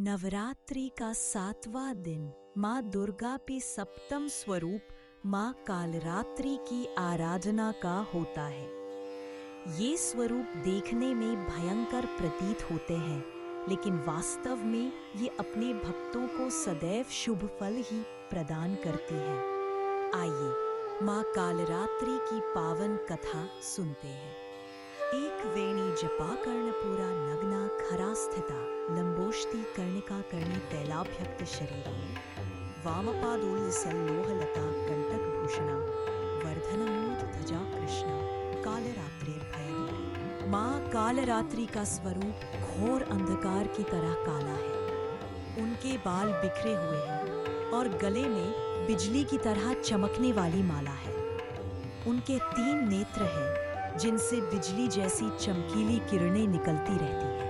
नवरात्रि का 7वां दिन माँ दुर्गा पे सप्तम स्वरूप माँ कालरात्रि की आराधना का होता है। ये स्वरूप देखने में भयंकर प्रतीत होते हैं, लेकिन वास्तव में ये अपने भक्तों को सदैव शुभ फल ही प्रदान करती है। आइए माँ कालरात्रि की पावन कथा सुनते हैं। एक वेणी जपा कर्णपुरा नग्ना खरा स्थिता लंबोष्टि कर्णिका कर्णी तैलाभ्यक्त शरीरम वामपादोल्लसल्लोहलता कंटक भूषणा वर्धनमूर्ध ध्वजा कृष्णा कालरात्रिर्भयदूरी। माँ कालरात्रि का स्वरूप घोर अंधकार की तरह काला है। उनके बाल बिखरे हुए हैं और गले में बिजली की तरह चमकने वाली माला है। उनके 3 नेत्र हैं जिनसे बिजली जैसी चमकीली किरणें निकलती रहती हैं।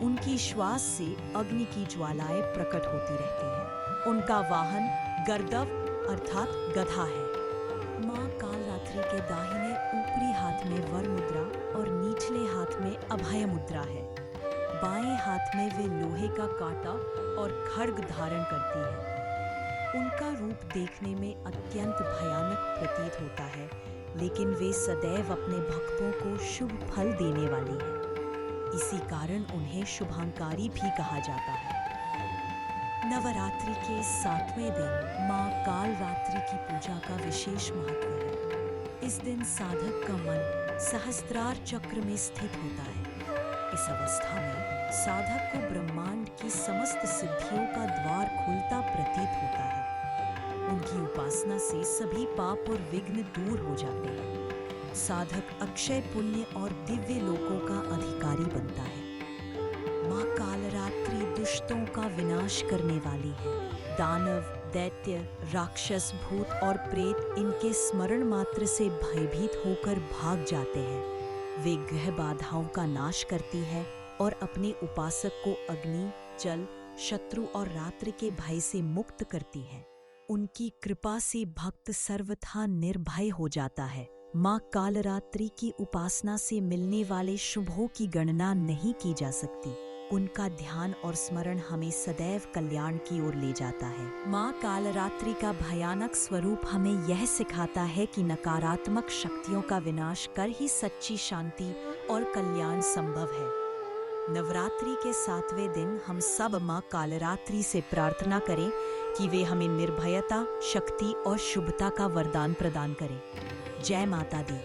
उनकी श्वास से अग्नि की ज्वालाएं प्रकट होती रहती हैं। उनका वाहन गर्दव अर्थात गधा है। माँ कालरात्रि के दाहिने ऊपरी हाथ में वर मुद्रा और निचले हाथ में अभय मुद्रा है। बाएं हाथ में वे लोहे का कांटा और खड्ग धारण करती है। उनका रूप देखने में अत्यंत भयानक प्रतीत होता है, लेकिन वे सदैव अपने भक्तों को शुभ फल देने वाली हैं। इसी कारण उन्हें शुभांकारी भी कहा जाता है। नवरात्रि के 7वें दिन माँ कालरात्रि की पूजा का विशेष महत्व है। इस दिन साधक का मन सहस्त्रार चक्र में स्थित होता है। इस अवस्था में साधक को ब्रह्मांड की समस्त सिद्धियों का द्वार खुलता प्रतीत होता है। उनकी उपासना से सभी पाप और विघ्न दूर हो जाते हैं। साधक अक्षय पुण्य और दिव्य लोकों का अधिकारी बनता है। माँ कालरात्रि दुष्टों का विनाश करने वाली है। दानव, दैत्य, राक्षस, भूत और प्रेत इनके स्मरण मात्र से भयभीत होकर भाग जाते हैं। वे ग्रह बाधाओं का नाश करती है और अपने उपासक को अग्नि, जल, शत्रु और रात्रि के भय से मुक्त करती है। उनकी कृपा से भक्त सर्वथा निर्भय हो जाता है। माँ कालरात्रि की उपासना से मिलने वाले शुभों की गणना नहीं की जा सकती। उनका ध्यान और स्मरण हमें सदैव कल्याण की ओर ले जाता है। माँ कालरात्रि का भयानक स्वरूप हमें यह सिखाता है कि नकारात्मक शक्तियों का विनाश कर ही सच्ची शांति और कल्याण संभव है। नवरात्रि के 7वें दिन हम सब माँ कालरात्रि से प्रार्थना करें कि वे हमें निर्भयता, शक्ति और शुभता का वरदान प्रदान करें। जय माता दी।